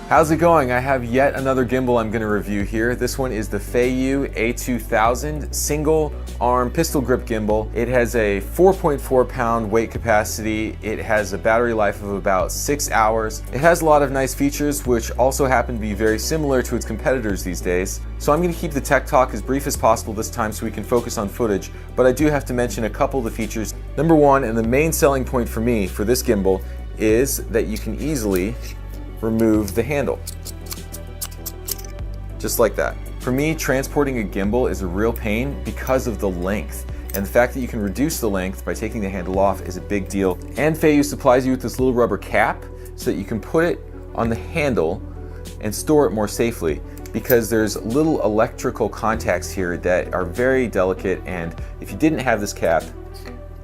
How's it going? I have yet another gimbal I'm going to review here. This one is the FeiyuTech a2000 single arm pistol grip gimbal. It has a 4.4 pound weight capacity. It has a battery life of about 6 hours. It has a lot of nice features which also happen to be very similar to its competitors these days. So I'm going to keep the tech talk as brief as possible this time so we can focus on footage, but I do have to mention a couple of the features. Number one, and the main selling point for me for this gimbal, is that you can easily remove the handle. Just like that. For me, transporting a gimbal is a real pain because of the length. And the fact that you can reduce the length by taking the handle off is a big deal. And Feiyu supplies you with this little rubber cap so that you can put it on the handle and store it more safely, because there's little electrical contacts here that are very delicate, and if you didn't have this cap,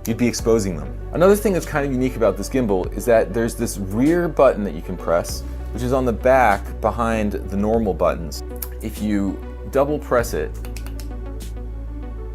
you'd be exposing them. Another thing that's kind of unique about this gimbal is that there's this rear button that you can press, which is on the back behind the normal buttons. If you double press it,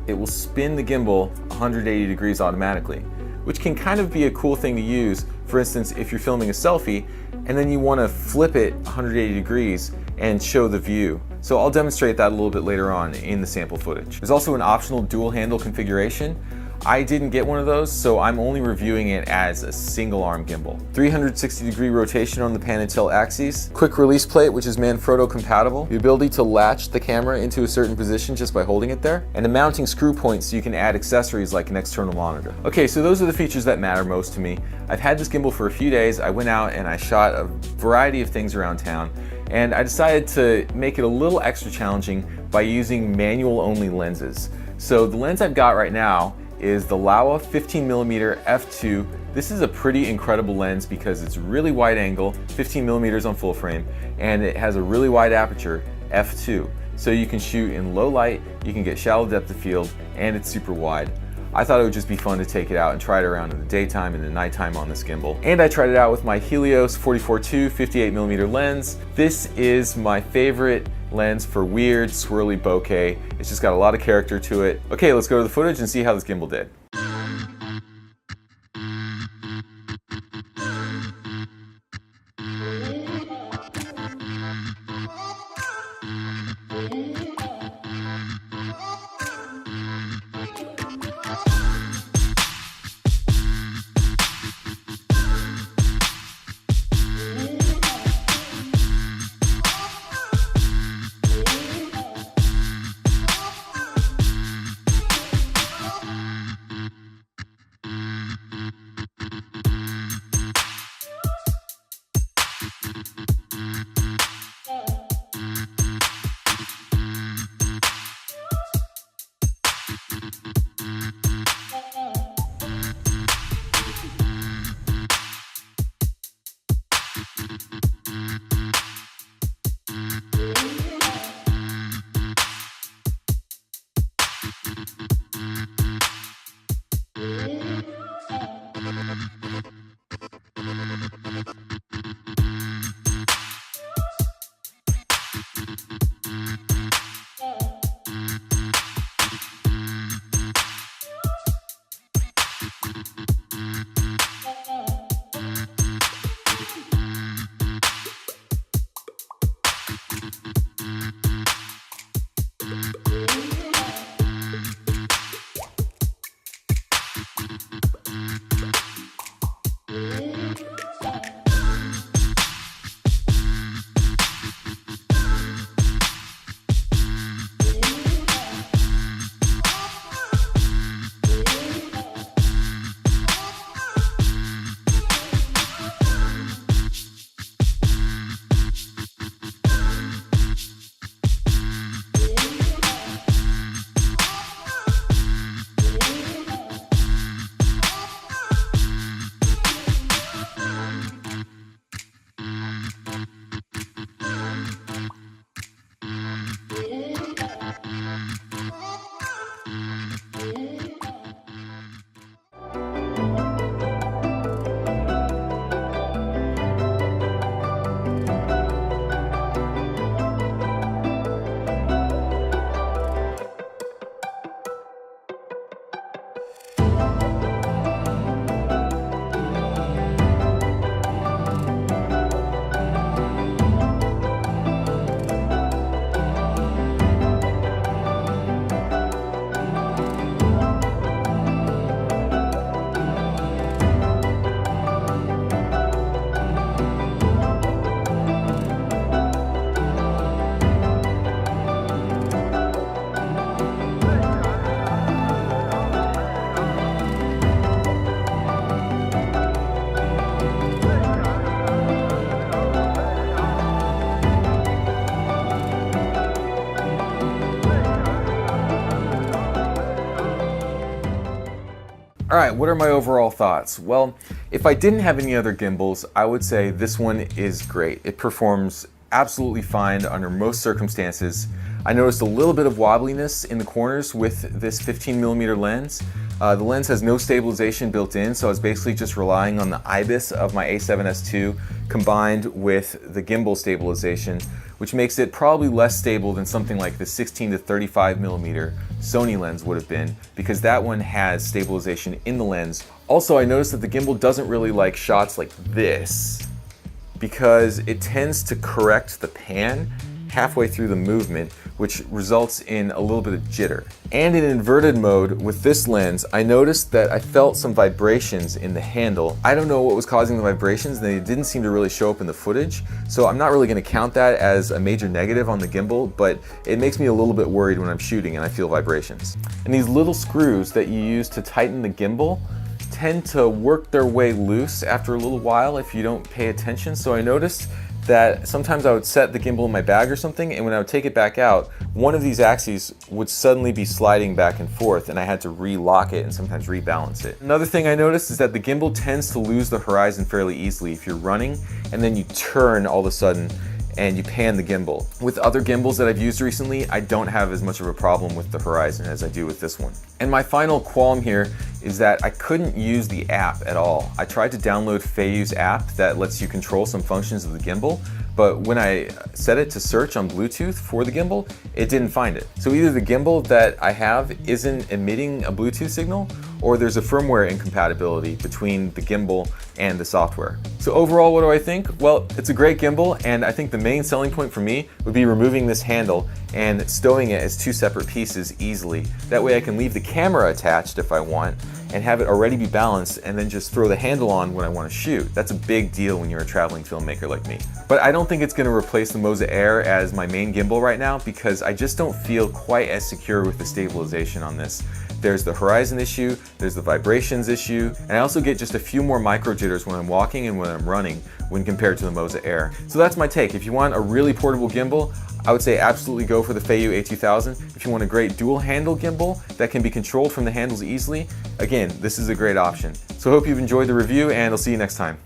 it will spin the gimbal 180 degrees automatically, which can kind of be a cool thing to use. For instance, if you're filming a selfie and then you want to flip it 180 degrees and show the view. So I'll demonstrate that a little bit later on in the sample footage. There's also an optional dual handle configuration. I didn't get one of those, so I'm only reviewing it as a single arm gimbal. 360 degree rotation on the pan and tilt axes, quick release plate which is Manfrotto compatible, the ability to latch the camera into a certain position just by holding it there, and a mounting screw point so you can add accessories like an external monitor. Okay, so those are the features that matter most to me. I've had this gimbal for a few days. I went out and I shot a variety of things around town, and I decided to make it a little extra challenging by using manual only lenses. So the lens I've got right now is the LAOWA 15mm f2. This is a pretty incredible lens because it's really wide angle, 15mm on full frame, and it has a really wide aperture, f2. So you can shoot in low light, you can get shallow depth of field, and it's super wide. I thought it would just be fun to take it out and try it around in the daytime and the nighttime on this gimbal. And I tried it out with my HELIOS 44-2 58mm lens. This is my favorite lens for weird, swirly bokeh. It's just got a lot of character to it. Okay, let's go to the footage and see how this gimbal did. All right, what are my overall thoughts? Well, if I didn't have any other gimbals, I would say this one is great. It performs absolutely fine under most circumstances. I noticed a little bit of wobbliness in the corners with this 15mm lens. The lens has no stabilization built in, so I was basically just relying on the IBIS of my A7S II combined with the gimbal stabilization, which makes it probably less stable than something like the 16 to 35mm Sony lens would have been, because that one has stabilization in the lens. Also, I noticed that the gimbal doesn't really like shots like this, because it tends to correct the pan halfway through the movement, which results in a little bit of jitter. And in inverted mode with this lens, I noticed that I felt some vibrations in the handle. I don't know what was causing the vibrations, and they didn't seem to really show up in the footage, so I'm not really going to count that as a major negative on the gimbal, but it makes me a little bit worried when I'm shooting and I feel vibrations. And these little screws that you use to tighten the gimbal tend to work their way loose after a little while if you don't pay attention. So I noticed that sometimes I would set the gimbal in my bag or something, and when I would take it back out, one of these axes would suddenly be sliding back and forth, and I had to re-lock it and sometimes rebalance it. Another thing I noticed is that the gimbal tends to lose the horizon fairly easily if you're running and then you turn all of a sudden and you pan the gimbal. With other gimbals that I've used recently, I don't have as much of a problem with the horizon as I do with this one. And my final qualm here is that I couldn't use the app at all. I tried to download FeiyuTech's app that lets you control some functions of the gimbal, but when I set it to search on Bluetooth for the gimbal, it didn't find it. So either the gimbal that I have isn't emitting a Bluetooth signal, or there's a firmware incompatibility between the gimbal and the software. So overall, what do I think? Well, it's a great gimbal, and I think the main selling point for me would be removing this handle and stowing it as two separate pieces easily. That way I can leave the camera attached if I want and have it already be balanced, and then just throw the handle on when I want to shoot. That's a big deal when you're a traveling filmmaker like me. But I don't think it's going to replace the Moza Air as my main gimbal right now, because I just don't feel quite as secure with the stabilization on this. There's the horizon issue, there's the vibrations issue, and I also get just a few more micro jitters when I'm walking and when I'm running when compared to the Moza Air. So that's my take. If you want a really portable gimbal, I would say absolutely go for the Feiyu a2000. If you want a great dual handle gimbal that can be controlled from the handles easily, again, this is a great option. So I hope you've enjoyed the review, and I'll see you next time.